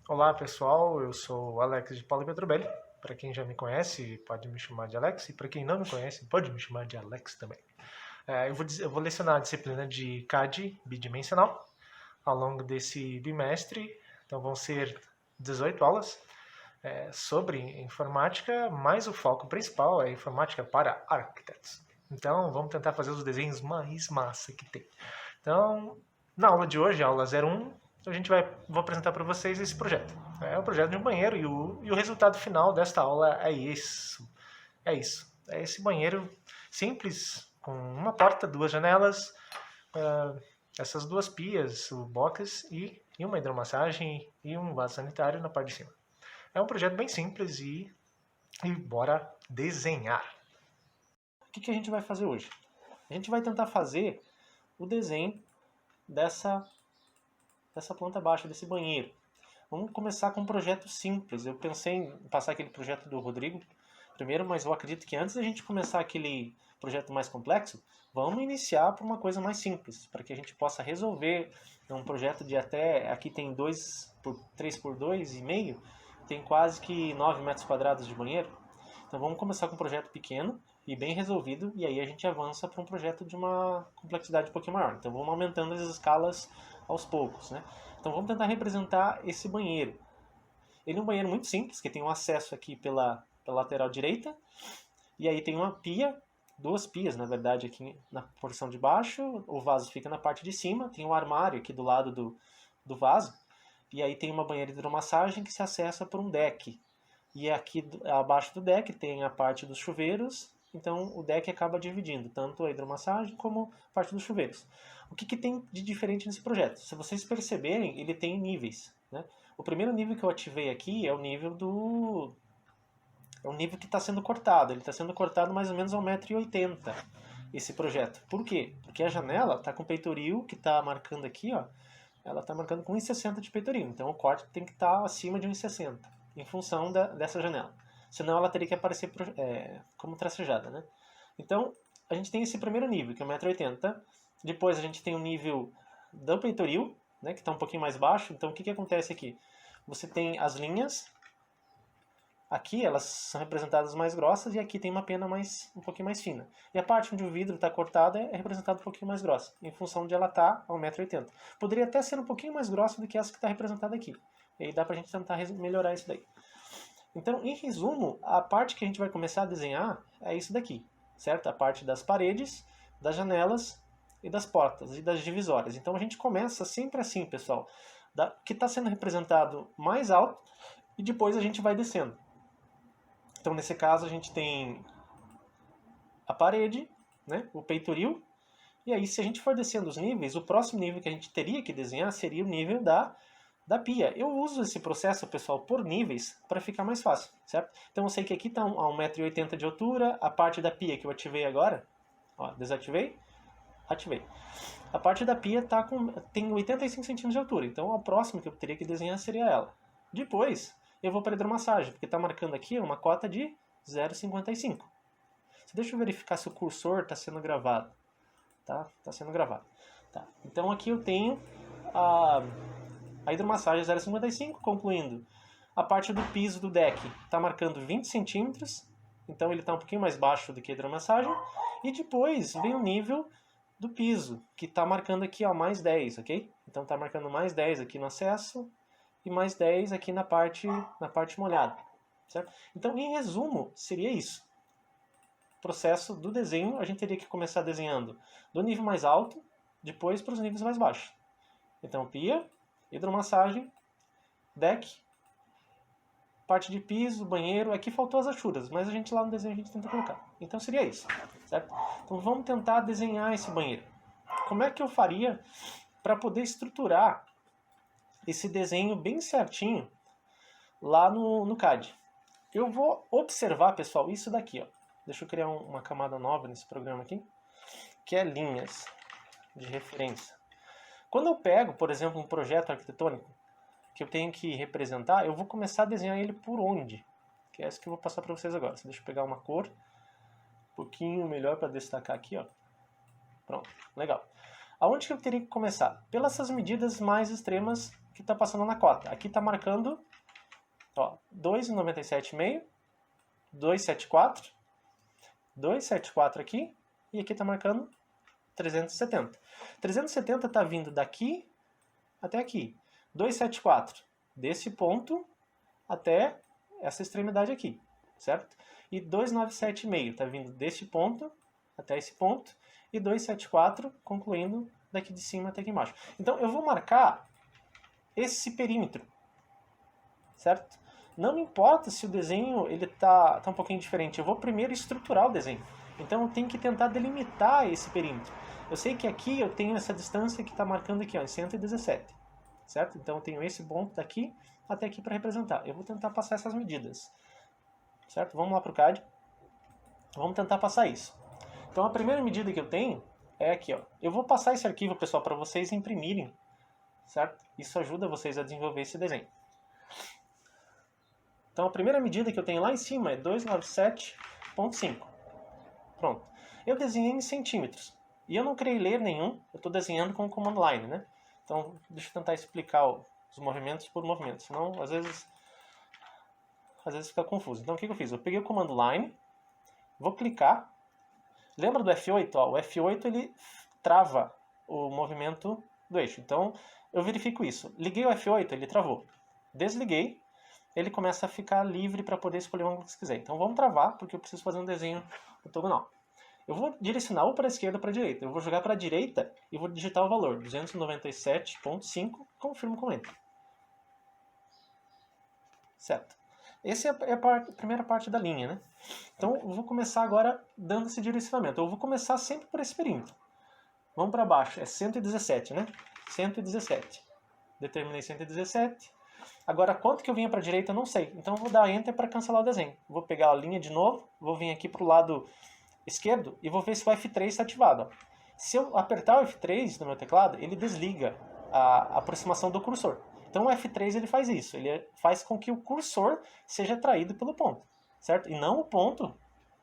Olá pessoal, eu sou o Alex de Paula Petrobelli. Para quem já me conhece, pode me chamar de Alex, e para quem não me conhece, pode me chamar de Alex também. Eu vou lecionar a disciplina de CAD bidimensional ao longo desse bimestre, então vão ser 18 aulas sobre informática, mas o foco principal é informática para arquitetos. Então vamos tentar fazer os desenhos mais massa que tem. Então, na aula de hoje, aula 01, vou apresentar para vocês esse projeto. É o projeto de um banheiro e o resultado final desta aula é isso. É isso. É esse banheiro simples, com uma porta, duas janelas, essas duas pias, o box e uma hidromassagem e um vaso sanitário na parte de cima. É um projeto bem simples e bora desenhar. O que a gente vai fazer hoje? A gente vai tentar fazer o desenho dessa planta baixa, desse banheiro. Vamos começar com um projeto simples. Eu pensei em passar aquele projeto do Rodrigo primeiro, mas eu acredito que antes da gente começar aquele projeto mais complexo, vamos iniciar por uma coisa mais simples, para que a gente possa resolver um projeto de até, aqui tem 3 por 2,5, tem quase que 9 metros quadrados de banheiro. Então vamos começar com um projeto pequeno e bem resolvido, e aí a gente avança para um projeto de uma complexidade um pouquinho maior. Então vamos aumentando as escalas aos poucos, né? Então vamos tentar representar esse banheiro. Ele é um banheiro muito simples, que tem um acesso aqui pela lateral direita, e aí tem uma pia, duas pias na verdade aqui na porção de baixo, o vaso fica na parte de cima, tem um armário aqui do lado do vaso, e aí tem uma banheira de hidromassagem que se acessa por um deck. E aqui abaixo do deck tem a parte dos chuveiros, então o deck acaba dividindo tanto a hidromassagem como a parte dos chuveiros. O que tem de diferente nesse projeto? Se vocês perceberem, ele tem níveis, né? O primeiro nível que eu ativei aqui é o nível é o nível que está sendo cortado. Ele está sendo cortado mais ou menos a 1,80 m esse projeto. Por quê? Porque a janela está com o peitoril que está marcando aqui, ó, ela está marcando com 1,60 de peitoril. Então o corte tem que estar acima de 1,60 em função dessa janela. Senão ela teria que aparecer como tracejada, né? Então a gente tem esse primeiro nível, que é 1,80 m. Depois a gente tem o nível do peitoril, né, que está um pouquinho mais baixo. Então o que acontece aqui? Você tem as linhas, aqui elas são representadas mais grossas e aqui tem uma pena um pouquinho mais fina. E a parte onde o vidro está cortado é representada um pouquinho mais grossa, em função de ela estar a 1,80 m. Poderia até ser um pouquinho mais grossa do que essa que está representada aqui. E aí dá para a gente tentar melhorar isso daí. Então, em resumo, a parte que a gente vai começar a desenhar é isso daqui, certo? A parte das paredes, das janelas e das portas e das divisórias. Então a gente começa sempre assim, pessoal, que está sendo representado mais alto e depois a gente vai descendo. Então nesse caso a gente tem a parede, né, o peitoril, e aí se a gente for descendo os níveis, o próximo nível que a gente teria que desenhar seria o nível da pia. Eu uso esse processo, pessoal, por níveis para ficar mais fácil, certo? Então eu sei que aqui está a 1,80 m de altura, a parte da pia que eu ativei agora, ó, desativei, ativei. A parte da pia tem 85 centímetros de altura, então a próxima que eu teria que desenhar seria ela. Depois eu vou para a hidromassagem, porque está marcando aqui uma cota de 0,55. Deixa eu verificar se o cursor está sendo gravado. Tá? Está sendo gravado. Tá. Então aqui eu tenho a hidromassagem 0,55, concluindo. A parte do piso do deck está marcando 20 centímetros, então ele está um pouquinho mais baixo do que a hidromassagem. E depois vem o nível do piso, que está marcando aqui ó, mais 10, ok? Então está marcando mais 10 aqui no acesso e mais 10 aqui na parte molhada. Certo? Então, em resumo, seria isso. O processo do desenho, a gente teria que começar desenhando do nível mais alto, depois para os níveis mais baixos. Então, pia, hidromassagem, deck, parte de piso, banheiro. Aqui faltou as achuras, mas a gente lá no desenho a gente tenta colocar. Então seria isso, certo? Então vamos tentar desenhar esse banheiro. Como é que eu faria para poder estruturar esse desenho bem certinho lá no CAD? Eu vou observar, pessoal, isso daqui, ó. Deixa eu criar uma camada nova nesse programa aqui, que é linhas de referência. Quando eu pego, por exemplo, um projeto arquitetônico que eu tenho que representar, eu vou começar a desenhar ele por onde? Que é essa que eu vou passar para vocês agora. Deixa eu pegar uma cor um pouquinho melhor para destacar aqui, ó. Pronto, legal. Aonde que eu teria que começar? Pelas essas medidas mais extremas que está passando na cota. Aqui está marcando 2,97,5, 274, 274 aqui, e aqui está marcando 370. 370 está vindo daqui até aqui. 274, desse ponto até essa extremidade aqui, certo? E 297,5 está vindo desse ponto até esse ponto, e 274 concluindo daqui de cima até aqui embaixo. Então eu vou marcar esse perímetro, certo? Não me importa se o desenho ele tá um pouquinho diferente, eu vou primeiro estruturar o desenho. Então eu tenho que tentar delimitar esse perímetro. Eu sei que aqui eu tenho essa distância que está marcando aqui, ó, em 117, certo? Então eu tenho esse ponto daqui até aqui para representar. Eu vou tentar passar essas medidas, certo? Vamos lá para o CAD. Vamos tentar passar isso. Então a primeira medida que eu tenho é aqui, ó. Eu vou passar esse arquivo, pessoal, para vocês imprimirem, certo? Isso ajuda vocês a desenvolver esse desenho. Então a primeira medida que eu tenho lá em cima é 297,5. Pronto. Eu desenhei em centímetros. E eu não criei layer nenhum, eu estou desenhando com o command line, né? Então deixa eu tentar explicar os movimentos por movimento, senão às vezes fica confuso. Então o que eu fiz? Eu peguei o command line, vou clicar. Lembra do F8? Ó, o F8 ele trava o movimento do eixo. Então eu verifico isso. Liguei o F8, ele travou. Desliguei, ele começa a ficar livre para poder escolher o ângulo que você quiser. Então vamos travar, porque eu preciso fazer um desenho ortogonal. Eu vou direcionar ou para a esquerda ou para a direita. Eu vou jogar para a direita e vou digitar o valor, 297,5, confirmo com Enter. Certo. Essa é a primeira parte da linha, né? Então eu vou começar agora dando esse direcionamento. Eu vou começar sempre por esse perímetro. Vamos para baixo, é 117, né? 117. Determinei 117. Agora, quanto que eu vinha para a direita, eu não sei. Então, eu vou dar Enter para cancelar o desenho. Vou pegar a linha de novo, vou vir aqui para o lado esquerdo e vou ver se o F3 está ativado. Ó. Se eu apertar o F3 no meu teclado, ele desliga a aproximação do cursor. Então, o F3 ele faz isso. Ele faz com que o cursor seja atraído pelo ponto, certo? E não o ponto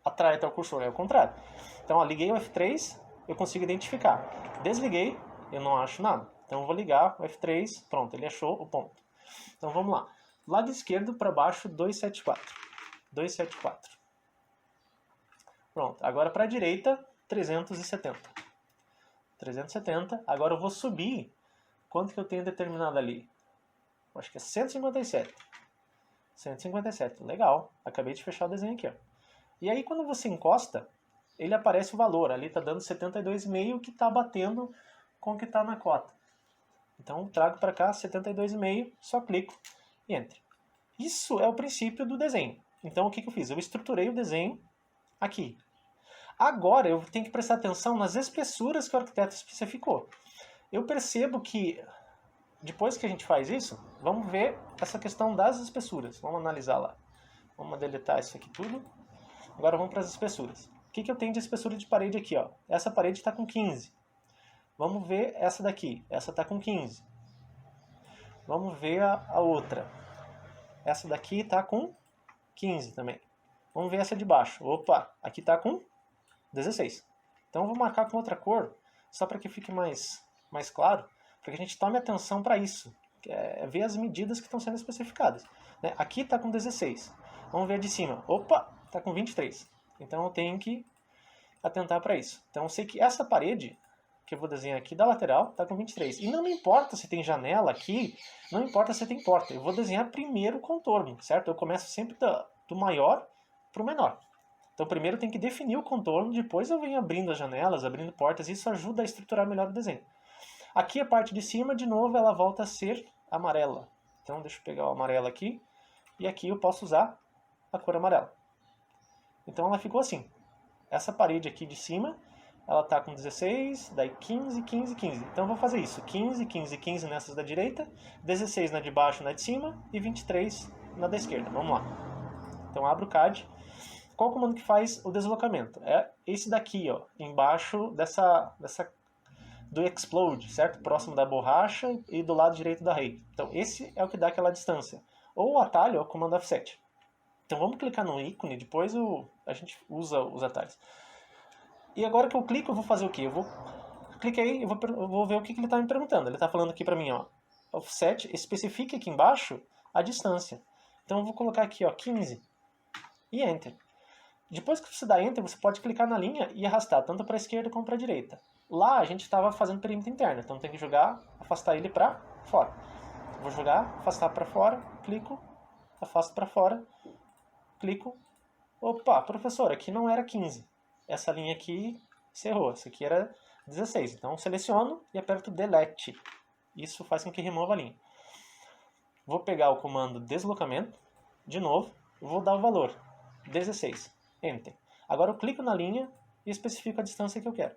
atrai até o cursor, é o contrário. Então, ó, liguei o F3, eu consigo identificar. Desliguei, eu não acho nada. Então, eu vou ligar o F3, pronto, ele achou o ponto. Então vamos lá. Lado esquerdo para baixo, 274. 274. Pronto. Agora para a direita, 370. 370. Agora eu vou subir. Quanto que eu tenho determinado ali? Acho que é 157. 157. Legal. Acabei de fechar o desenho aqui. Ó. E aí quando você encosta, ele aparece o valor. Ali está dando 72,5 que está batendo com o que está na cota. Então, trago para cá 72,5, só clico e Enter. Isso é o princípio do desenho. Então, o que eu fiz? Eu estruturei o desenho aqui. Agora, eu tenho que prestar atenção nas espessuras que o arquiteto especificou. Eu percebo que, depois que a gente faz isso, vamos ver essa questão das espessuras. Vamos analisar lá. Vamos deletar isso aqui tudo. Agora, vamos para as espessuras. O que eu tenho de espessura de parede aqui? Ó? Essa parede está com 15. Vamos ver essa daqui. Essa está com 15. Vamos ver a outra. Essa daqui está com 15 também. Vamos ver essa de baixo. Opa, aqui está com 16. Então eu vou marcar com outra cor, só para que fique mais claro, para que a gente tome atenção para isso. É ver as medidas que estão sendo especificadas. Né? Aqui está com 16. Vamos ver a de cima. Opa, está com 23. Então eu tenho que atentar para isso. Então eu sei que essa parede que eu vou desenhar aqui da lateral está com 23. E não me importa se tem janela aqui, não importa se tem porta. Eu vou desenhar primeiro o contorno, certo? Eu começo sempre do maior para o menor. Então primeiro eu tenho que definir o contorno, depois eu venho abrindo as janelas, abrindo portas, e isso ajuda a estruturar melhor o desenho. Aqui a parte de cima, de novo, ela volta a ser amarela. Então deixa eu pegar o amarelo aqui, e aqui eu posso usar a cor amarela. Então ela ficou assim. Essa parede aqui de cima, ela está com 16, daí 15, 15, 15. Então eu vou fazer isso, 15, 15, 15 nessas da direita, 16 na de baixo, na de cima, e 23 na da esquerda. Vamos lá. Então abro o CAD. Qual o comando que faz o deslocamento? É esse daqui, ó, embaixo do explode, certo? Próximo da borracha e do lado direito da rede. Então esse é o que dá aquela distância. Ou o atalho é o comando offset. Então vamos clicar no ícone, depois a gente usa os atalhos. E agora que eu clico, eu vou fazer o quê? Cliquei e eu vou ver o que ele está me perguntando. Ele está falando aqui para mim, ó, offset, especifique aqui embaixo a distância. Então eu vou colocar aqui, ó, 15 e Enter. Depois que você dá Enter, você pode clicar na linha e arrastar tanto para a esquerda como para a direita. Lá a gente estava fazendo perímetro interno, então tem que jogar, afastar ele para fora. Vou jogar, afastar para fora, clico, afasto para fora, clico. Opa, professor, aqui não era 15. Essa linha aqui você errou, essa aqui era 16. Então seleciono e aperto Delete. Isso faz com que remova a linha. Vou pegar o comando deslocamento, de novo, vou dar o valor, 16, Enter. Agora eu clico na linha e especifico a distância que eu quero,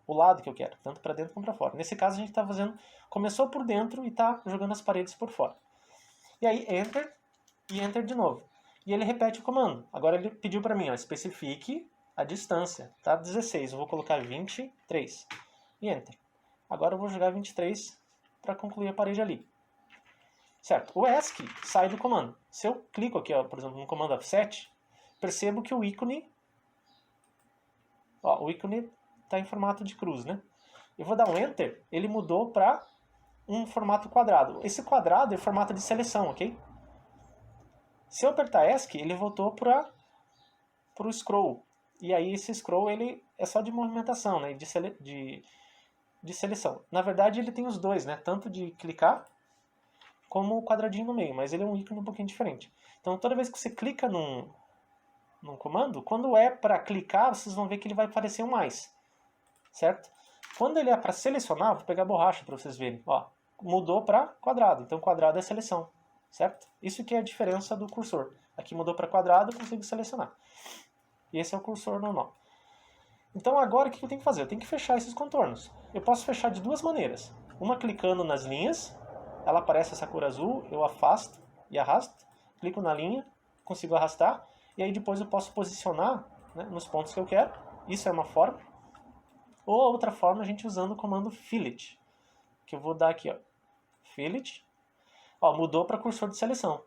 o lado que eu quero, tanto para dentro como para fora. Nesse caso a gente está fazendo, começou por dentro e está jogando as paredes por fora. E aí Enter e Enter de novo. E ele repete o comando. Agora ele pediu para mim, ó, especifique a distância, tá? 16, eu vou colocar 23 e Enter. Agora eu vou jogar 23 para concluir a parede ali. Certo? O ESC sai do comando. Se eu clico aqui, ó, por exemplo, no comando offset, percebo que o ícone está em formato de cruz, né? Eu vou dar um Enter, ele mudou para um formato quadrado. Esse quadrado é formato de seleção, ok? Se eu apertar ESC, ele voltou para o scroll. E aí esse scroll ele é só de movimentação, né? De seleção. Na verdade ele tem os dois, né? Tanto de clicar como o quadradinho no meio, mas ele é um ícone um pouquinho diferente. Então toda vez que você clica num comando, quando é para clicar, vocês vão ver que ele vai aparecer um mais, certo? Quando ele é para selecionar, vou pegar a borracha para vocês verem, ó, mudou para quadrado, então quadrado é seleção, certo? Isso que é a diferença do cursor. Aqui mudou para quadrado, eu consigo selecionar. E esse é o cursor normal. Então agora o que eu tenho que fazer? Eu tenho que fechar esses contornos. Eu posso fechar de duas maneiras. Uma clicando nas linhas, ela aparece essa cor azul, eu afasto e arrasto, clico na linha, consigo arrastar, e aí depois eu posso posicionar, né, nos pontos que eu quero. Isso é uma forma. Ou a outra forma a gente usando o comando fillet, que eu vou dar aqui, ó, fillet, ó, mudou para cursor de seleção.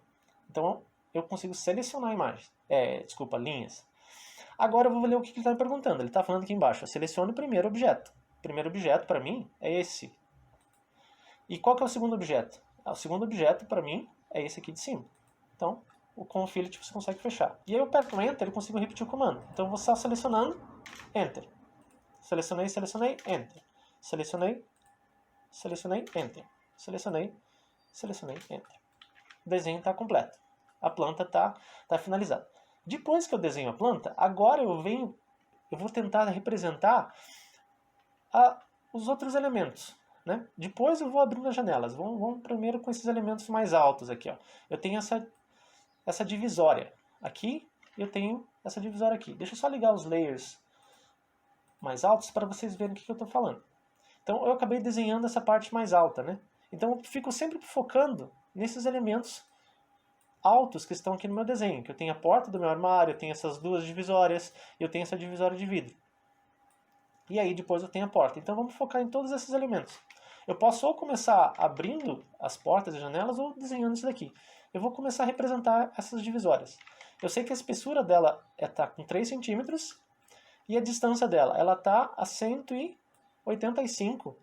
Então eu consigo selecionar imagens, linhas. Agora eu vou ler o que ele está me perguntando. Ele está falando aqui embaixo, selecione o primeiro objeto. O primeiro objeto para mim é esse. E qual que é o segundo objeto? O segundo objeto para mim é esse aqui de cima. Então, com o fillet você consegue fechar. E aí eu aperto Enter e consigo repetir o comando. Então eu vou estar selecionando, Enter. Selecionei, selecionei, Enter. Selecionei, selecionei, Enter. Selecionei, selecionei, Enter. O desenho está completo. A planta está finalizada. Depois que eu desenho a planta, agora eu vou tentar representar os outros elementos, né? Depois eu vou abrindo as janelas. Vamos primeiro com esses elementos mais altos aqui, ó. Eu tenho essa divisória aqui, eu tenho essa divisória aqui. Deixa eu só ligar os layers mais altos para vocês verem o que eu estou falando. Então eu acabei desenhando essa parte mais alta, né? Então eu fico sempre focando nesses elementos altos que estão aqui no meu desenho, que eu tenho a porta do meu armário, eu tenho essas duas divisórias, eu tenho essa divisória de vidro. E aí depois eu tenho a porta. Então vamos focar em todos esses elementos. Eu posso ou começar abrindo as portas e janelas ou desenhando isso daqui. Eu vou começar a representar essas divisórias. Eu sei que a espessura dela está com 3 centímetros e a distância dela está a 185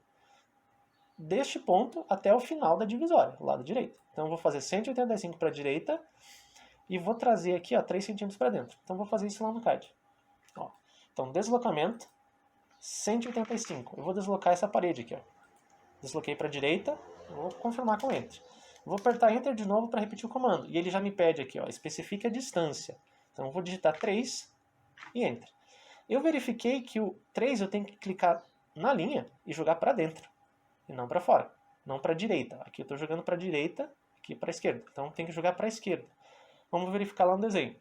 deste ponto até o final da divisória, do lado direito. Então eu vou fazer 185 para a direita e vou trazer aqui, ó, 3 centímetros para dentro. Então eu vou fazer isso lá no CAD. Ó. Então deslocamento 185. Eu vou deslocar essa parede aqui, ó. Desloquei para a direita, vou confirmar com Enter. Vou apertar Enter de novo para repetir o comando. E ele já me pede aqui, ó, especifique a distância. Então eu vou digitar 3 e Enter. Eu verifiquei que o 3 eu tenho que clicar na linha e jogar para dentro. E não para fora. Não para a direita. Aqui eu estou jogando para a direita, aqui para a esquerda. Então tem que jogar para a esquerda. Vamos verificar lá no desenho.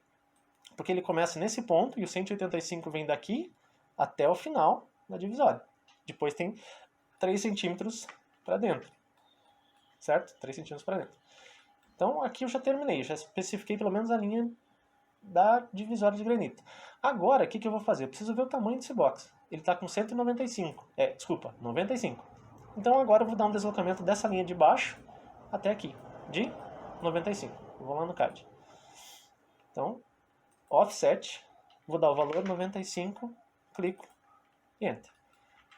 Porque ele começa nesse ponto e o 185 vem daqui até o final da divisória. Depois tem 3 centímetros para dentro. Certo? 3 centímetros para dentro. Então aqui eu já terminei. Já especifiquei pelo menos a linha da divisória de granito. Agora, o que eu vou fazer? Eu preciso ver o tamanho desse box. Ele está com 195. 95. Então agora eu vou dar um deslocamento dessa linha de baixo até aqui, de 95. Eu vou lá no CAD. Então, offset, vou dar o valor 95, clico e Enter.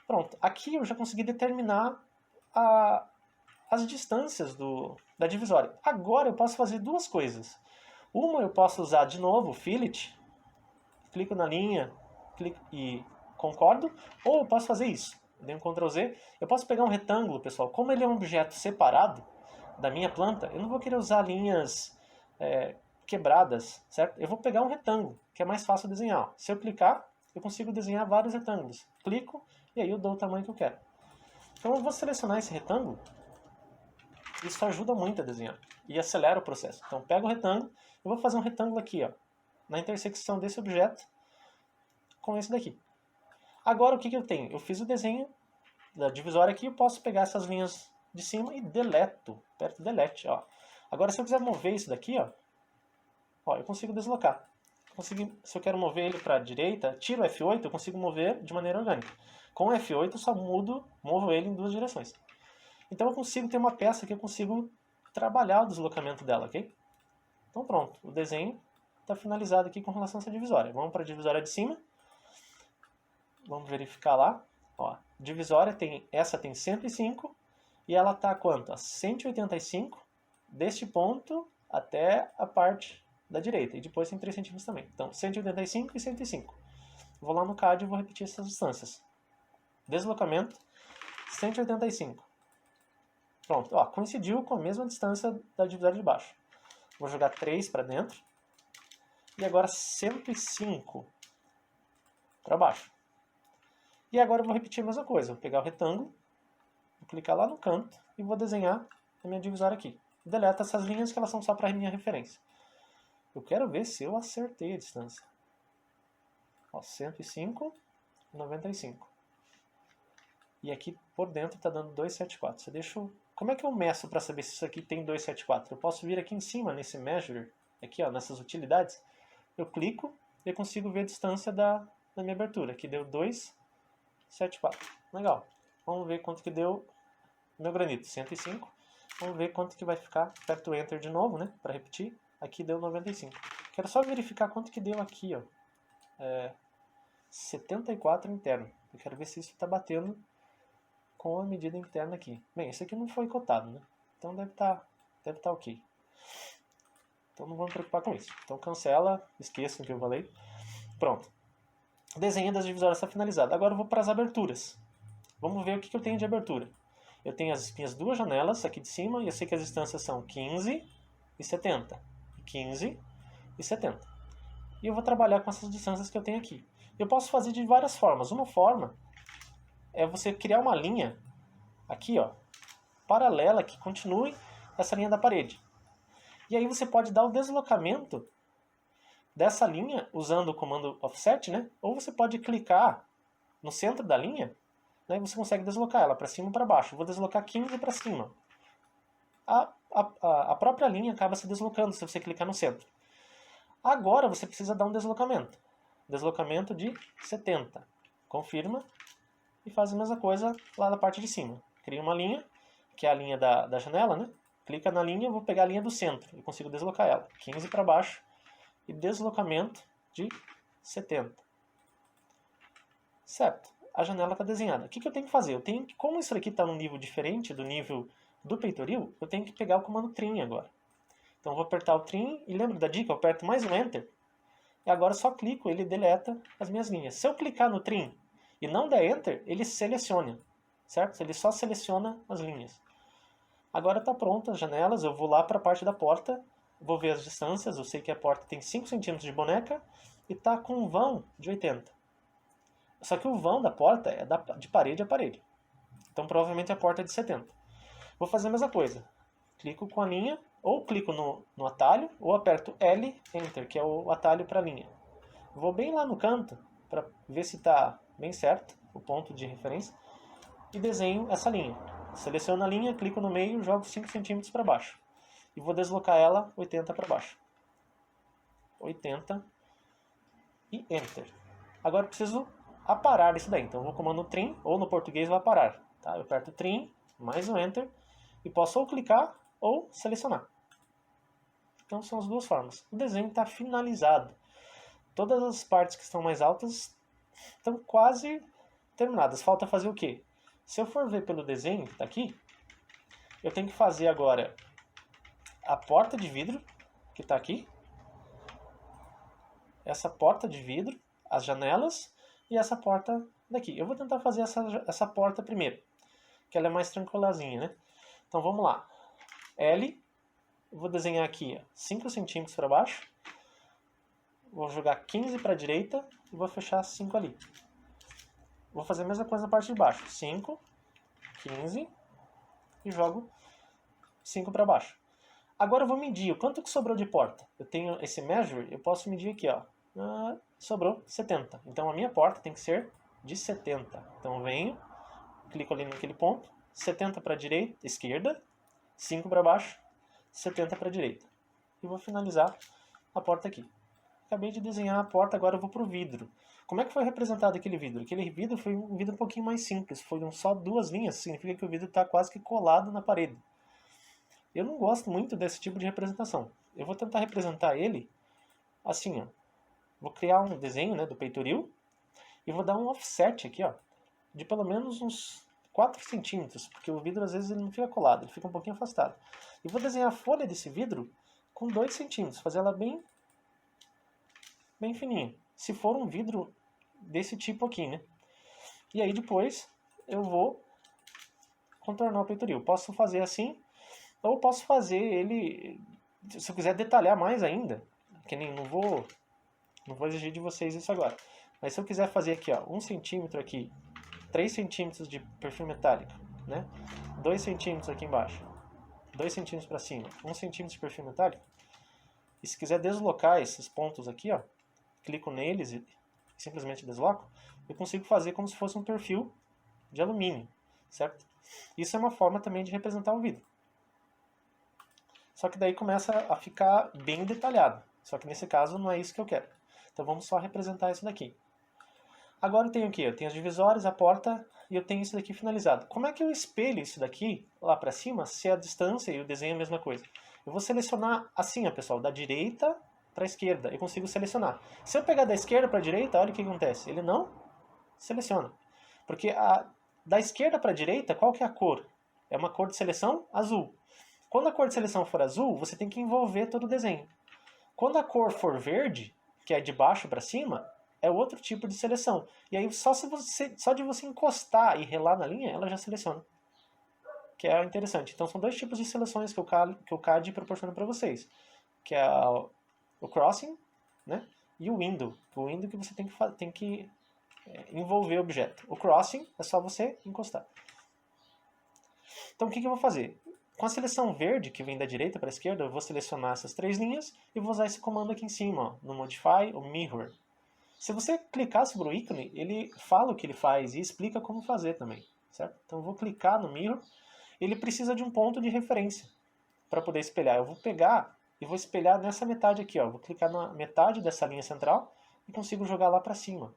Pronto, aqui eu já consegui determinar a as distâncias da divisória. Agora eu posso fazer duas coisas. Uma, eu posso usar de novo o fillet, clico na linha, clico e concordo, ou eu posso fazer isso. Dei um Ctrl Z. Eu posso pegar um retângulo, pessoal. Como ele é um objeto separado da minha planta, eu não vou querer usar linhas quebradas, certo? Eu vou pegar um retângulo, que é mais fácil desenhar. Se eu clicar, eu consigo desenhar vários retângulos. Clico e aí eu dou o tamanho que eu quero. Então eu vou selecionar esse retângulo. Isso ajuda muito a desenhar e acelera o processo. Então eu pego o retângulo, eu vou fazer um retângulo aqui, ó, na intersecção desse objeto com esse daqui. Agora o que eu tenho? Eu fiz o desenho da divisória aqui, eu posso pegar essas linhas de cima e deleto, aperto delete, ó. Agora se eu quiser mover isso daqui, ó, eu consigo deslocar. Se eu quero mover ele para a direita, tiro o F8, eu consigo mover de maneira orgânica. Com o F8 eu só movo ele em duas direções. Então eu consigo ter uma peça que eu consigo trabalhar o deslocamento dela, ok? Então pronto, o desenho está finalizado aqui com relação a essa divisória. Vamos para a divisória de cima. Vamos verificar lá. Ó, divisória essa tem 105 e ela está quanto? A 185 deste ponto até a parte da direita. E depois tem 3 centímetros também. Então 185 e 105. Vou lá no CAD e vou repetir essas distâncias. Deslocamento 185. Pronto, ó, coincidiu com a mesma distância da divisória de baixo. Vou jogar 3 para dentro. E agora 105 para baixo. E agora eu vou repetir a mesma coisa. Vou pegar o retângulo, vou clicar lá no canto e vou desenhar a minha divisória aqui. Deleta essas linhas que elas são só para minha referência. Eu quero ver se eu acertei a distância. Ó, 105, 95. E aqui por dentro está dando 274. Como é que eu meço para saber se isso aqui tem 274? Eu posso vir aqui em cima, nesse Measure, aqui ó, nessas utilidades. Eu clico e eu consigo ver a distância da minha abertura. Aqui deu 274. Legal. Vamos ver quanto que deu meu granito. 105. Vamos ver quanto que vai ficar. Aperto o Enter de novo, né? Para repetir. Aqui deu 95. Quero só verificar quanto que deu aqui, ó. 74 interno. Eu quero ver se isso está batendo com a medida interna aqui. Bem, esse aqui não foi cotado, né? Então deve tá ok. Então não vamos me preocupar com isso. Então cancela, esqueça o que eu falei. Pronto. O desenho das divisórias está finalizado. Agora eu vou para as aberturas. Vamos ver o que eu tenho de abertura. Eu tenho as minhas duas janelas aqui de cima e eu sei que as distâncias são 15 e 70. 15 e 70. E eu vou trabalhar com essas distâncias que eu tenho aqui. Eu posso fazer de várias formas. Uma forma é você criar uma linha aqui, ó, paralela que continue essa linha da parede. E aí você pode dar o deslocamento dessa linha usando o comando offset, né? Ou você pode clicar no centro da linha, né? E você consegue deslocar ela para cima ou para baixo. Eu vou deslocar 15 para cima. A própria linha acaba se deslocando se você clicar no centro. Agora você precisa dar um deslocamento. Deslocamento de 70. Confirma e faz a mesma coisa lá na parte de cima. Cria uma linha, que é a linha da janela, né? Clica na linha, eu vou pegar a linha do centro. Eu consigo deslocar ela. 15 para baixo e deslocamento de 70. Certo. A janela está desenhada. O que eu tenho que fazer? Como isso aqui está num nível diferente do nível do peitoril, eu tenho que pegar o comando Trim agora. Então eu vou apertar o Trim e lembra da dica? Eu aperto mais um Enter. E agora só clico, ele deleta as minhas linhas. Se eu clicar no Trim e não der Enter, ele seleciona. Certo? Ele só seleciona as linhas. Agora está pronto as janelas. Eu vou lá para a parte da porta. Vou ver as distâncias. Eu sei que a porta tem 5 centímetros de boneca e está com um vão de 80. Só que o vão da porta é de parede a parede. Então provavelmente a porta é de 70. Vou fazer a mesma coisa. Clico com a linha, ou clico no atalho, ou aperto L, Enter, que é o atalho para a linha. Vou bem lá no canto, para ver se está bem certo, o ponto de referência, e desenho essa linha. Seleciono a linha, clico no meio, jogo 5 centímetros para baixo. E vou deslocar ela 80 para baixo. 80 e Enter. Agora eu preciso aparar isso daí. Então eu vou comando Trim, ou no português vou aparar. Tá? Eu aperto Trim, mais um Enter, e posso ou clicar ou selecionar. Então são as duas formas. O desenho está finalizado. Todas as partes que estão mais altas estão quase terminadas. Falta fazer o quê? Se eu for ver pelo desenho que está aqui, eu tenho que fazer agora a porta de vidro, que está aqui. Essa porta de vidro, as janelas e essa porta daqui. Eu vou tentar fazer essa porta primeiro, que ela é mais tranquilazinha, né? Então vamos lá. L, eu vou desenhar aqui 5 centímetros para baixo. Vou jogar 15 para a direita e vou fechar 5 ali. Vou fazer a mesma coisa na parte de baixo. 5, 15 e jogo 5 para baixo. Agora eu vou medir o quanto que sobrou de porta. Eu tenho esse measure, eu posso medir aqui, ó. Sobrou 70. Então a minha porta tem que ser de 70. Então eu venho, clico ali naquele ponto, 70 para a direita, esquerda, 5 para baixo, 70 para a direita. E vou finalizar a porta aqui. Acabei de desenhar a porta, agora eu vou para o vidro. Como é que foi representado aquele vidro? Aquele vidro foi um vidro um pouquinho mais simples, foram só 2 linhas, significa que o vidro está quase que colado na parede. Eu não gosto muito desse tipo de representação. Eu vou tentar representar ele assim, ó. Vou criar um desenho, né, do peitoril e vou dar um offset aqui, ó, de pelo menos uns 4 centímetros, porque o vidro às vezes ele não fica colado, ele fica um pouquinho afastado. E vou desenhar a folha desse vidro com 2 centímetros, fazer ela bem fininha. Se for um vidro desse tipo aqui, né? E aí depois eu vou contornar o peitoril. Posso fazer assim, ou posso fazer ele, se eu quiser detalhar mais ainda, que nem não vou exigir de vocês isso agora. Mas se eu quiser fazer aqui, ó, 1 centímetro aqui, 3 centímetros de perfil metálico, né? 2 centímetros aqui embaixo, 2 centímetros para cima, 1 centímetro de perfil metálico. E se quiser deslocar esses pontos aqui, ó, clico neles e simplesmente desloco, eu consigo fazer como se fosse um perfil de alumínio, certo? Isso é uma forma também de representar o vidro. Só que daí começa a ficar bem detalhado. Só que nesse caso não é isso que eu quero. Então vamos só representar isso daqui. Agora eu tenho o quê? Eu tenho as divisórias, a porta e eu tenho isso daqui finalizado. Como é que eu espelho isso daqui lá para cima se a distância e o desenho é a mesma coisa? Eu vou selecionar assim, ó, pessoal, da direita para a esquerda. Eu consigo selecionar. Se eu pegar da esquerda para a direita, olha o que acontece. Ele não seleciona. Porque da esquerda para a direita, qual que é a cor? É uma cor de seleção azul. Quando a cor de seleção for azul, você tem que envolver todo o desenho. Quando a cor for verde, que é de baixo para cima, é outro tipo de seleção. E aí só de você encostar e relar na linha, ela já seleciona. Que é interessante. Então são 2 tipos de seleções que o CAD proporciona para vocês. Que é o crossing, né? E o window. O window que você tem que envolver o objeto. O crossing é só você encostar. Então o que eu vou fazer? Com a seleção verde, que vem da direita para a esquerda, eu vou selecionar essas 3 linhas e vou usar esse comando aqui em cima, ó, no Modify, o Mirror. Se você clicar sobre o ícone, ele fala o que ele faz e explica como fazer também, certo? Então eu vou clicar no Mirror, ele precisa de um ponto de referência para poder espelhar. Eu vou pegar e vou espelhar nessa metade aqui, ó. Vou clicar na metade dessa linha central e consigo jogar lá para cima.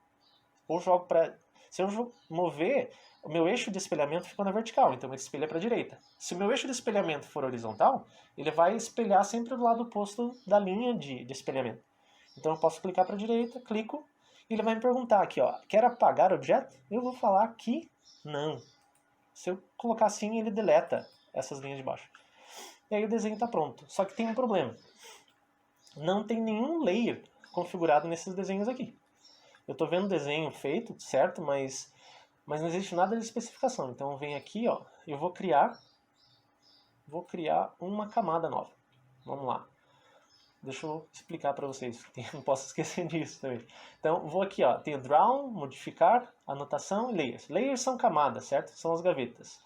Ou jogo para... Se eu mover, o meu eixo de espelhamento ficou na vertical, então ele espelha para a direita. Se o meu eixo de espelhamento for horizontal, ele vai espelhar sempre do lado oposto da linha de espelhamento. Então eu posso clicar para a direita, clico, e ele vai me perguntar aqui, ó, quer apagar o objeto? Eu vou falar que não. Se eu colocar assim, ele deleta essas linhas de baixo. E aí o desenho está pronto. Só que tem um problema. Não tem nenhum layer configurado nesses desenhos aqui. Eu estou vendo o desenho feito, certo? Mas não existe nada de especificação. Então eu venho aqui, ó, eu vou criar uma camada nova. Vamos lá. Deixa eu explicar para vocês, não posso esquecer disso também. Então, vou aqui, ó, tem o Draw, modificar, anotação e Layers. Layers são camadas, certo? São as gavetas.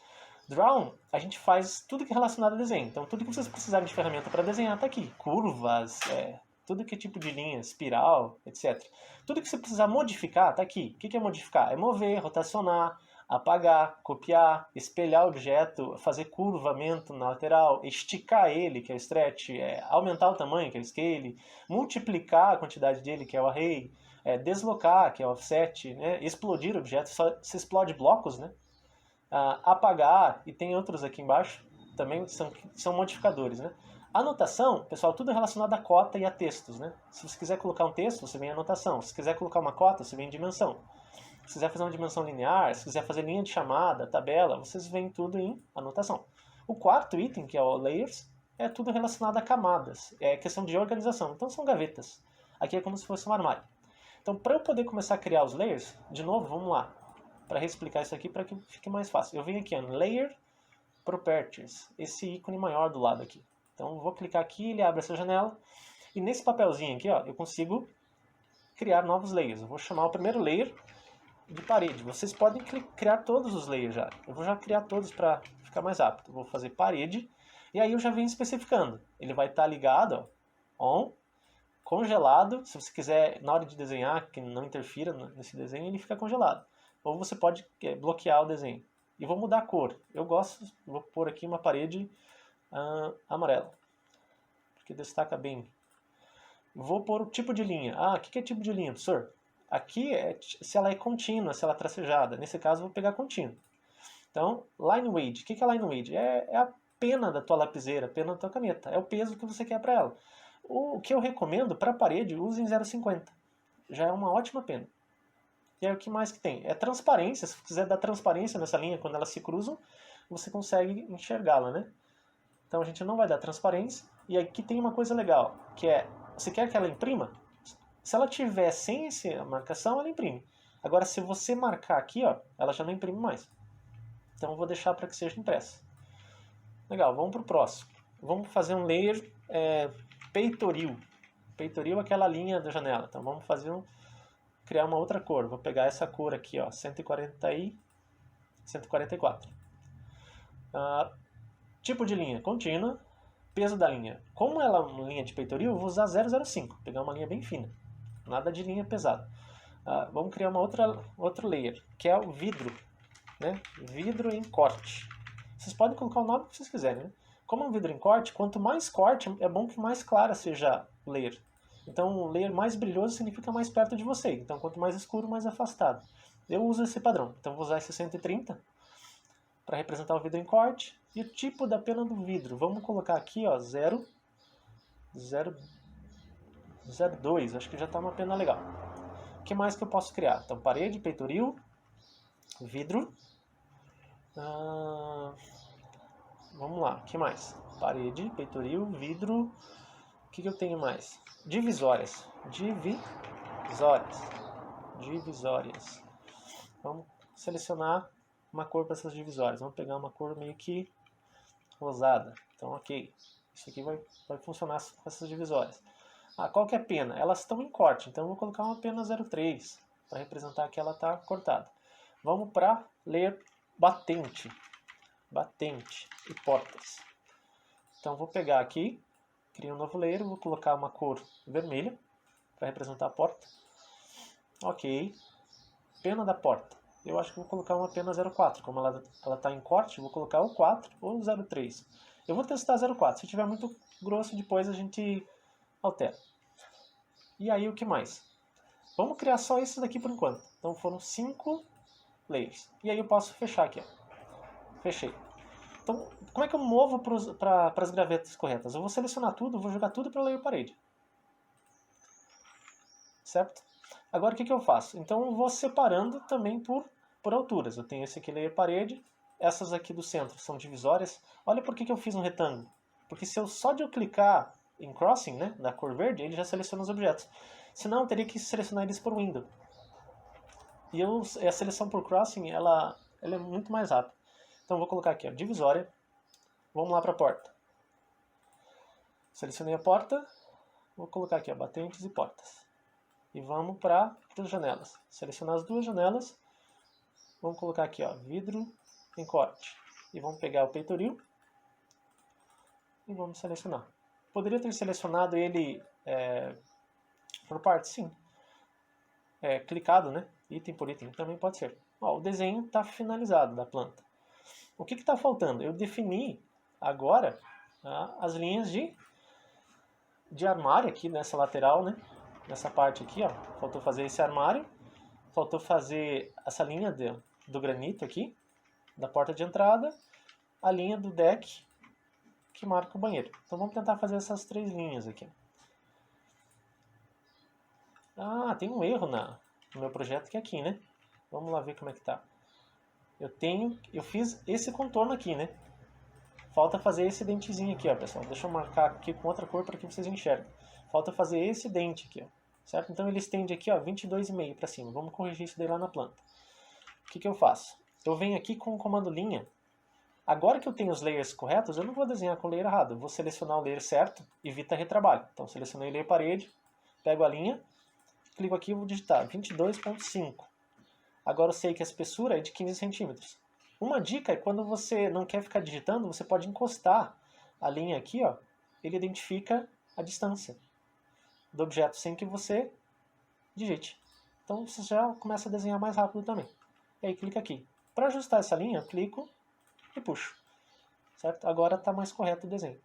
Draw, a gente faz tudo que é relacionado a desenho. Então, tudo que vocês precisarem de ferramenta para desenhar está aqui. Curvas, tudo que é tipo de linha, espiral, etc. Tudo que você precisar modificar está aqui. O que é modificar? É mover, rotacionar, apagar, copiar, espelhar o objeto, fazer curvamento na lateral, esticar ele, que é o stretch, aumentar o tamanho, que é o scale, multiplicar a quantidade dele, que é o array, deslocar, que é o offset, né? Explodir o objeto, se explode blocos, né? Apagar, e tem outros aqui embaixo, também são modificadores, né? Anotação, pessoal, tudo relacionado a cota e a textos, né? Se você quiser colocar um texto, você vem em anotação. Se quiser colocar uma cota, você vem em dimensão. Se quiser fazer uma dimensão linear, se quiser fazer linha de chamada, tabela, vocês veem tudo em anotação. O quarto item, que é o Layers, é tudo relacionado a camadas. É questão de organização. Então são gavetas. Aqui é como se fosse um armário. Então para eu poder começar a criar os layers, de novo, vamos lá. Para reexplicar isso aqui para que fique mais fácil. Eu venho aqui em Layer Properties. Esse ícone maior do lado aqui. Então eu vou clicar aqui, ele abre essa janela. E nesse papelzinho aqui, ó, eu consigo criar novos layers. Eu vou chamar o primeiro layer de parede. Vocês podem criar todos os layers já. Eu vou já criar todos para ficar mais rápido. Eu vou fazer parede. E aí eu já venho especificando. Ele vai estar ligado, ó, on, congelado. Se você quiser, na hora de desenhar, que não interfira nesse desenho, ele fica congelado. Ou você pode bloquear o desenho. E vou mudar a cor. Eu gosto, vou pôr aqui uma parede amarela. Porque destaca bem. Vou pôr o tipo de linha. Ah, o que é tipo de linha, professor? Aqui é se ela é contínua, se ela é tracejada. Nesse caso, eu vou pegar contínuo. Então, line weight. O que é line weight? É a pena da tua lapiseira, a pena da tua caneta. É o peso que você quer para ela. O que eu recomendo para a parede, use em 0,50. Já é uma ótima pena. E aí o que mais que tem? É transparência. Se quiser dar transparência nessa linha quando elas se cruzam, você consegue enxergá-la, né? Então a gente não vai dar transparência. E aqui tem uma coisa legal, que é, você quer que ela imprima? Se ela tiver sem essa marcação, ela imprime. Agora, se você marcar aqui, ó, ela já não imprime mais. Então eu vou deixar para que seja impressa. Legal, vamos para o próximo. Vamos fazer um layer peitoril. Peitoril é aquela linha da janela. Então vamos criar uma outra cor. Vou pegar essa cor aqui, ó, 144. Tipo de linha contínua. Peso da linha. Como ela é uma linha de peitoril, eu vou usar 0,05. Pegar uma linha bem fina. Nada de linha pesada. Vamos criar uma outro layer, que é o vidro. Né? Vidro em corte. Vocês podem colocar o nome que vocês quiserem. Né? Como é um vidro em corte, quanto mais corte, é bom que mais clara seja o layer. Então, o layer mais brilhoso significa mais perto de você. Então, quanto mais escuro, mais afastado. Eu uso esse padrão. Então, vou usar esse 130 para representar o vidro em corte. E o tipo da pena do vidro. Vamos colocar aqui, ó, 0,02. Acho que já está uma pena legal. O que mais que eu posso criar? Então, parede, peitoril, vidro. Vamos lá, o que mais? Parede, peitoril, vidro. O que eu tenho mais? Divisórias. Divisórias. Vamos selecionar uma cor para essas divisórias. Vamos pegar uma cor meio que rosada. Então, ok. Isso aqui vai funcionar com essas divisórias. Qual que é a pena? Elas estão em corte. Então, eu vou colocar uma pena 0,3 para representar que ela está cortada. Vamos para layer batente. Batente e portas. Então, vou pegar aqui, criar um novo layer, vou colocar uma cor vermelha para representar a porta. Ok. Pena da porta. Eu acho que vou colocar uma pena 0,4. Como ela está em corte, vou colocar o 4 ou o 0,3. Eu vou testar 0,4. Se tiver muito grosso, depois a gente altera. E aí, o que mais? Vamos criar só isso daqui por enquanto. Então, foram 5 layers. E aí eu posso fechar aqui. Ó. Fechei. Então, como é que eu movo para as gravetas corretas? Eu vou selecionar tudo, vou jogar tudo para layer parede. Certo? Agora, o que eu faço? Então, eu vou separando também por alturas. Eu tenho esse aqui, layer parede. Essas aqui do centro são divisórias. Olha por que eu fiz um retângulo. Porque se eu só de eu clicar em crossing, né, da cor verde, ele já seleciona os objetos. Senão, eu teria que selecionar eles por window. E a seleção por crossing, ela é muito mais rápida. Então, eu vou colocar aqui, ó, divisória. Vamos lá para a porta. Selecionei a porta. Vou colocar aqui, ó, batentes e portas. E vamos para as janelas. Selecionar as duas janelas. Vamos colocar aqui, ó, vidro em corte. E vamos pegar o peitoril. E vamos selecionar. Poderia ter selecionado ele por parte, sim. Clicado, né? Item por item. Também pode ser. Ó, o desenho está finalizado da planta. O que está faltando? Eu defini agora as linhas de armário aqui nessa lateral, né? Nessa parte aqui, ó. Faltou fazer esse armário. Faltou fazer essa linha do granito aqui, da porta de entrada. A linha do deck que marca o banheiro. Então vamos tentar fazer essas 3 linhas aqui. Tem um erro no meu projeto que é aqui, né? Vamos lá ver como é que tá. Eu fiz esse contorno aqui, né? Falta fazer esse dentezinho aqui, ó, pessoal. Deixa eu marcar aqui com outra cor para que vocês enxerguem. Falta fazer esse dente aqui, ó. Certo? Então ele estende aqui, ó, 22,5 para cima. Vamos corrigir isso daí lá na planta. O que eu faço? Eu venho aqui com o comando linha. Agora que eu tenho os layers corretos, eu não vou desenhar com o layer errado. Eu vou selecionar o layer certo, evita retrabalho. Então selecionei o layer parede, pego a linha, clico aqui e vou digitar 22,5. Agora eu sei que a espessura é de 15 centímetros. Uma dica é quando você não quer ficar digitando, você pode encostar a linha aqui, ó, ele identifica a distância do objeto sem que você digite. Então você já começa a desenhar mais rápido também. E aí clica aqui. Para ajustar essa linha, eu clico e puxo. Certo? Agora está mais correto o desenho.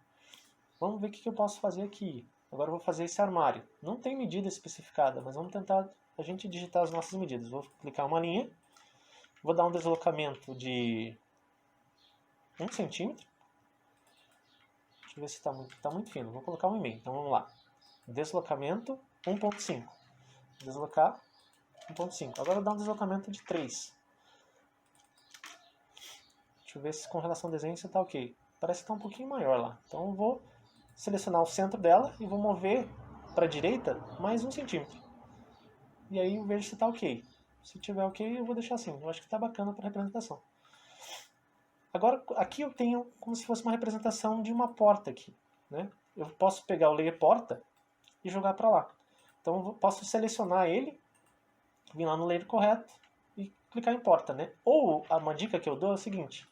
Vamos ver o que eu posso fazer aqui. Agora eu vou fazer esse armário. Não tem medida especificada, mas vamos tentar a gente digitar as nossas medidas. Vou clicar uma linha. Vou dar um deslocamento de 1 centímetro. Deixa eu ver se está muito fino. Vou colocar 1,5. Então vamos lá. Deslocamento 1,5. Deslocar 1,5. Agora eu vou dar um deslocamento de 3. Deixa eu ver se com relação ao desenho isso está ok. Parece que está um pouquinho maior lá. Então eu vou selecionar o centro dela e vou mover para a direita mais 1 centímetro. E aí eu vejo se está ok. Se tiver ok, eu vou deixar assim. Eu acho que está bacana para a representação. Agora, aqui eu tenho como se fosse uma representação de uma porta aqui, né? Eu posso pegar o layer porta e jogar para lá. Então eu posso selecionar ele, vir lá no layer correto e clicar em porta, né? Ou uma dica que eu dou é o seguinte.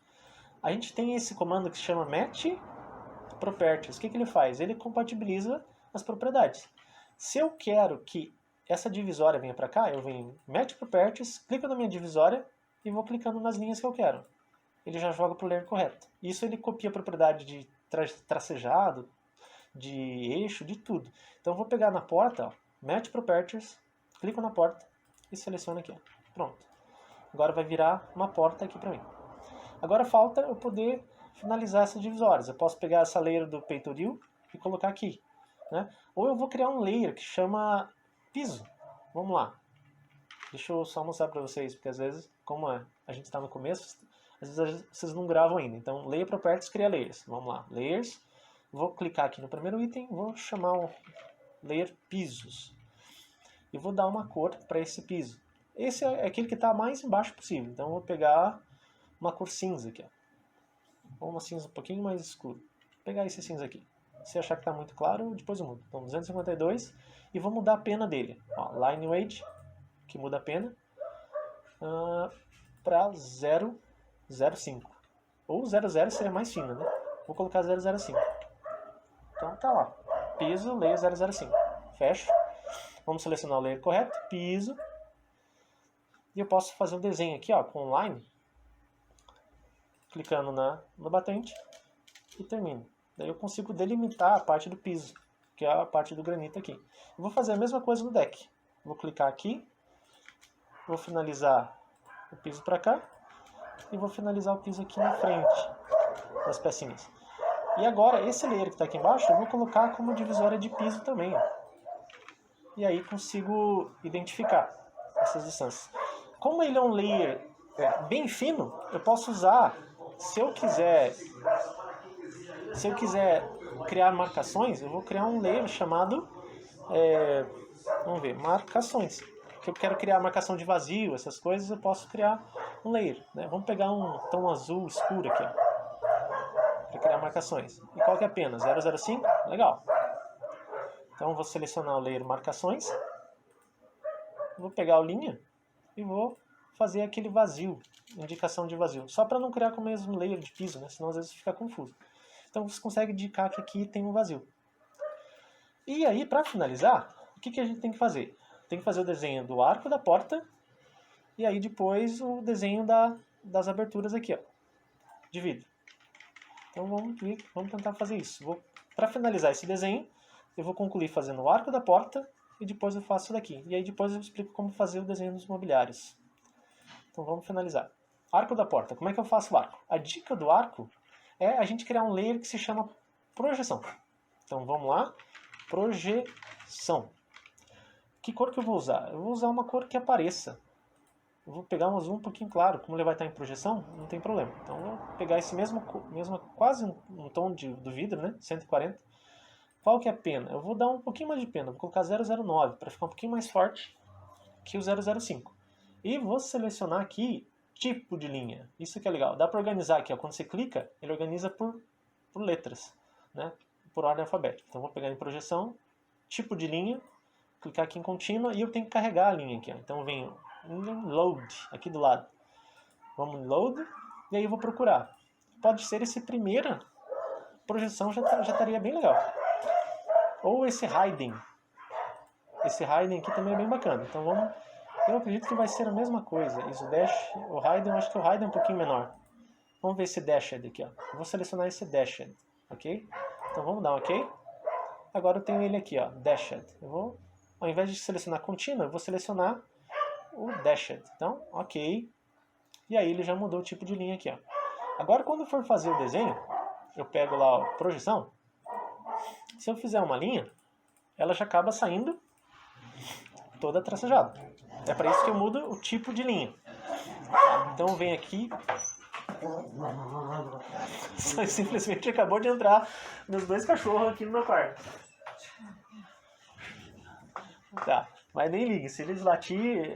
A gente tem esse comando que se chama Match Properties. O que ele faz? Ele compatibiliza as propriedades. Se eu quero que essa divisória venha para cá, eu venho em Match Properties, clico na minha divisória e vou clicando nas linhas que eu quero. Ele já joga para o layer correto. Isso ele copia a propriedade de tracejado, de eixo, de tudo. Então eu vou pegar na porta, ó, Match Properties, clico na porta e seleciono aqui. Ó. Pronto. Agora vai virar uma porta aqui para mim. Agora falta eu poder finalizar essas divisórias. Eu posso pegar essa layer do peitoril e colocar aqui. Né? Ou eu vou criar um layer que chama piso. Vamos lá. Deixa eu só mostrar para vocês, porque às vezes, como a gente está no começo, às vezes vocês não gravam ainda. Então, Layer Properties cria layers. Vamos lá. Layers. Vou clicar aqui no primeiro item, vou chamar o Layer Pisos. E vou dar uma cor para esse piso. Esse é aquele que está mais embaixo possível. Então, eu vou pegar uma cor cinza aqui. Ó. Ou uma cinza um pouquinho mais escura. Vou pegar esse cinza aqui. Se achar que está muito claro, depois eu mudo. Então, 252. E vou mudar a pena dele. Ó, Line Weight, que muda a pena, para 0,05. Ou 00 seria mais fino, né? Vou colocar 005. Então tá lá. Piso, layer 005. Fecho. Vamos selecionar o layer correto. Piso. E eu posso fazer um desenho aqui, ó, com line. Clicando no batente. E termino. Daí eu consigo delimitar a parte do piso, que é a parte do granito aqui. Eu vou fazer a mesma coisa no deck. Vou clicar aqui. Vou finalizar o piso para cá. E vou finalizar o piso aqui na frente das pecinhas. E agora, esse layer que está aqui embaixo, eu vou colocar como divisória de piso também. Ó. E aí consigo identificar essas distâncias. Como ele é um layer bem fino, eu posso usar, se eu quiser criar marcações, eu vou criar um layer chamado, vamos ver, marcações. Que eu quero criar marcação de vazio, essas coisas, eu posso criar um layer. Né? Vamos pegar um tom azul escuro aqui, para criar marcações. E qual que é a pena? 005? Legal. Então eu vou selecionar o layer marcações, vou pegar a linha e vou fazer aquele vazio, indicação de vazio. Só para não criar com o mesmo layer de piso, né? Senão às vezes fica confuso. Então você consegue indicar que aqui tem um vazio. E aí, para finalizar, o que a gente tem que fazer? Tem que fazer o desenho do arco da porta e aí depois o desenho das aberturas aqui, ó, de vidro. Então vamos tentar fazer isso. Para finalizar esse desenho, eu vou concluir fazendo o arco da porta e depois eu faço isso daqui. E aí depois eu explico como fazer o desenho dos mobiliários. Então vamos finalizar. Arco da porta. Como é que eu faço o arco? A dica do arco é a gente criar um layer que se chama projeção. Então vamos lá. Projeção. Que cor que eu vou usar? Eu vou usar uma cor que apareça eu vou pegar um azul um pouquinho claro, como ele vai estar em projeção, não tem problema. Então eu vou pegar esse mesmo quase um tom do vidro, né, 140. Qual que é a pena? Eu vou dar um pouquinho mais de pena, vou colocar 009 para ficar um pouquinho mais forte que o 005. E vou selecionar aqui tipo de linha. Isso que é legal. Dá para organizar aqui, ó. Quando você clica, ele organiza por letras, né? Por ordem alfabética. Então vou pegar em projeção, tipo de linha, clicar aqui em contínua e eu tenho que carregar a linha aqui, ó. Então eu venho em load aqui do lado. Vamos em load e aí eu vou procurar. Pode ser esse primeira projeção, já estaria bem legal. Ou esse hiding. Esse hiding aqui também é bem bacana. Então vamos. Eu acredito que vai ser a mesma coisa. Isso, dash, o hiding, eu acho que o hiding é um pouquinho menor. Vamos ver esse dashed aqui, ó. Eu vou selecionar esse dashed, ok? Então vamos dar um ok. Agora eu tenho ele aqui, ó, dashed. Eu vou, ao invés de selecionar contínuo, eu vou selecionar o dashed. Então, ok. E aí ele já mudou o tipo de linha aqui, ó. Agora quando eu for fazer o desenho, eu pego lá a projeção. Se eu fizer uma linha, ela já acaba saindo toda tracejada. É para isso que eu mudo o tipo de linha. Então vem aqui. Simplesmente acabou de entrar meus dois cachorros aqui no meu quarto. Tá, mas nem ligue. Se eles latir,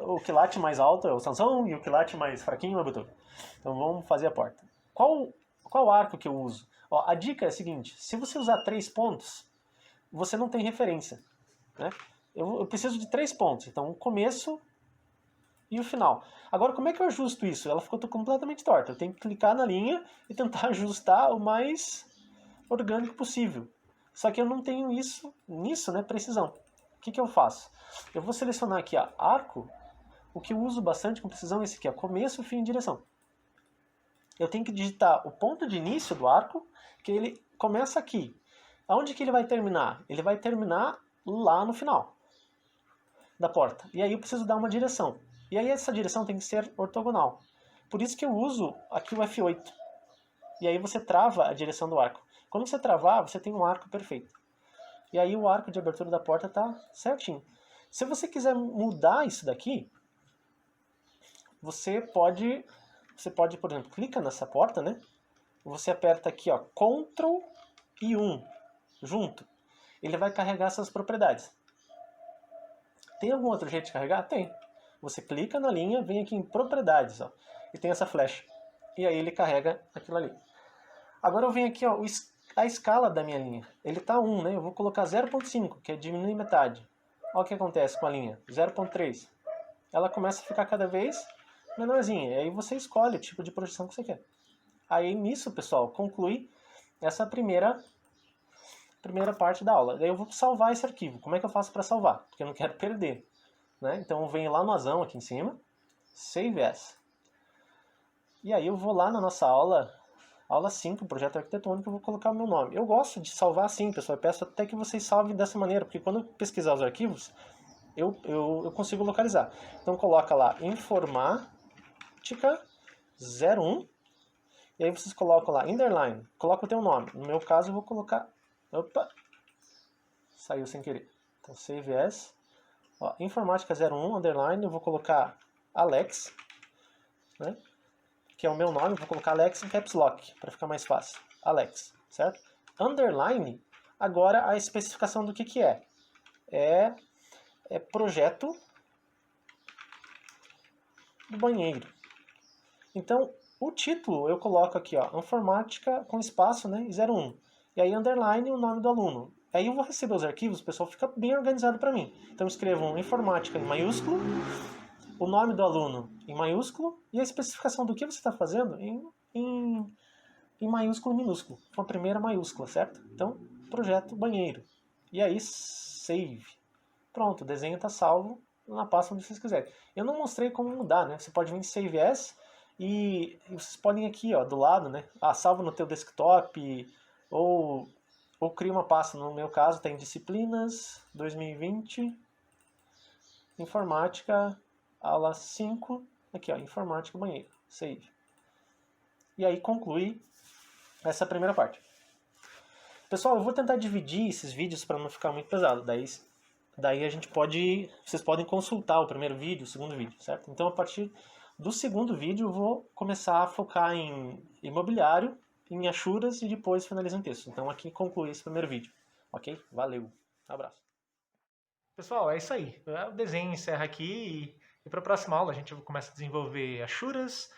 o que late mais alto é o Samsung e o que late mais fraquinho é o Bluetooth. Então vamos fazer a porta. Qual arco que eu uso? Ó, a dica é a seguinte: se você usar 3 pontos, você não tem referência, né? Eu preciso de 3 pontos. Então o começo e o final. Agora, como é que eu ajusto isso? Ela ficou completamente torta. Eu tenho que clicar na linha e tentar ajustar o mais orgânico possível. Só que eu não tenho nisso, né, precisão. O que eu faço? Eu vou selecionar aqui, ó, arco. O que eu uso bastante com precisão é esse aqui, ó, começo, fim e direção. Eu tenho que digitar o ponto de início do arco, que ele começa aqui. Aonde que ele vai terminar? Ele vai terminar lá no final da porta. E aí eu preciso dar uma direção. E aí essa direção tem que ser ortogonal. Por isso que eu uso aqui o F8. E aí você trava a direção do arco. Quando você travar, você tem um arco perfeito. E aí o arco de abertura da porta está certinho. Se você quiser mudar isso daqui, você pode, por exemplo, clica nessa porta, né? Você aperta aqui, ó, Ctrl e 1 junto. Ele vai carregar essas propriedades. Tem algum outro jeito de carregar? Tem. Você clica na linha, vem aqui em propriedades, ó, e tem essa flecha. E aí ele carrega aquilo ali. Agora eu venho aqui, ó, a escala da minha linha. Ele está 1, né? Eu vou colocar 0.5, que é diminuir metade. Olha o que acontece com a linha. 0.3. Ela começa a ficar cada vez menorzinha. E aí você escolhe o tipo de projeção que você quer. Aí nisso, pessoal, conclui essa primeira parte da aula. Daí eu vou salvar esse arquivo. Como é que eu faço para salvar? Porque eu não quero perder, né? Então eu venho lá no azão aqui em cima, Save As. E aí eu vou lá na nossa aula 5, projeto arquitetônico, eu vou colocar o meu nome. Eu gosto de salvar assim, pessoal. Eu peço até que vocês salvem dessa maneira, porque quando eu pesquisar os arquivos, eu consigo localizar. Então coloca lá Informática 01, e aí vocês colocam lá underline, coloca o teu nome. No meu caso eu vou colocar, opa, saiu sem querer. Então save as, ó, Informática 01 underline, eu vou colocar Alex, né? Que é o meu nome, vou colocar Alex em caps lock, para ficar mais fácil. Alex, certo? Underline, agora a especificação do que é. É projeto do banheiro. Então, o título eu coloco aqui, ó, Informática com espaço, né, 01. E aí underline o nome do aluno. Aí eu vou receber os arquivos, o pessoal fica bem organizado para mim. Então escrevam Informática em maiúsculo, o nome do aluno em maiúsculo e a especificação do que você está fazendo em maiúsculo e minúsculo, com a primeira maiúscula, certo? Então, projeto banheiro. E aí, save. Pronto, o desenho está salvo na pasta onde vocês quiserem. Eu não mostrei como mudar, né? Você pode vir em Save As e vocês podem aqui, ó, do lado, né? Salvo no teu desktop ou cria uma pasta. No meu caso, tem Disciplinas 2020, Informática, aula 5, aqui, ó, Informática banheiro, Save. E aí conclui essa primeira parte. Pessoal, eu vou tentar dividir esses vídeos para não ficar muito pesado. Daí daí vocês podem consultar o primeiro vídeo, o segundo vídeo, certo? Então a partir do segundo vídeo eu vou começar a focar em imobiliário, em achuras e depois finalizo em texto. Então aqui conclui esse primeiro vídeo, ok? Valeu, abraço. Pessoal, é isso aí. O desenho encerra aqui e para a próxima aula a gente começa a desenvolver achuras,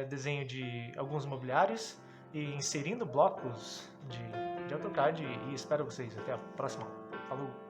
desenho de alguns mobiliários e inserindo blocos de AutoCAD e espero vocês até a próxima aula. Falou!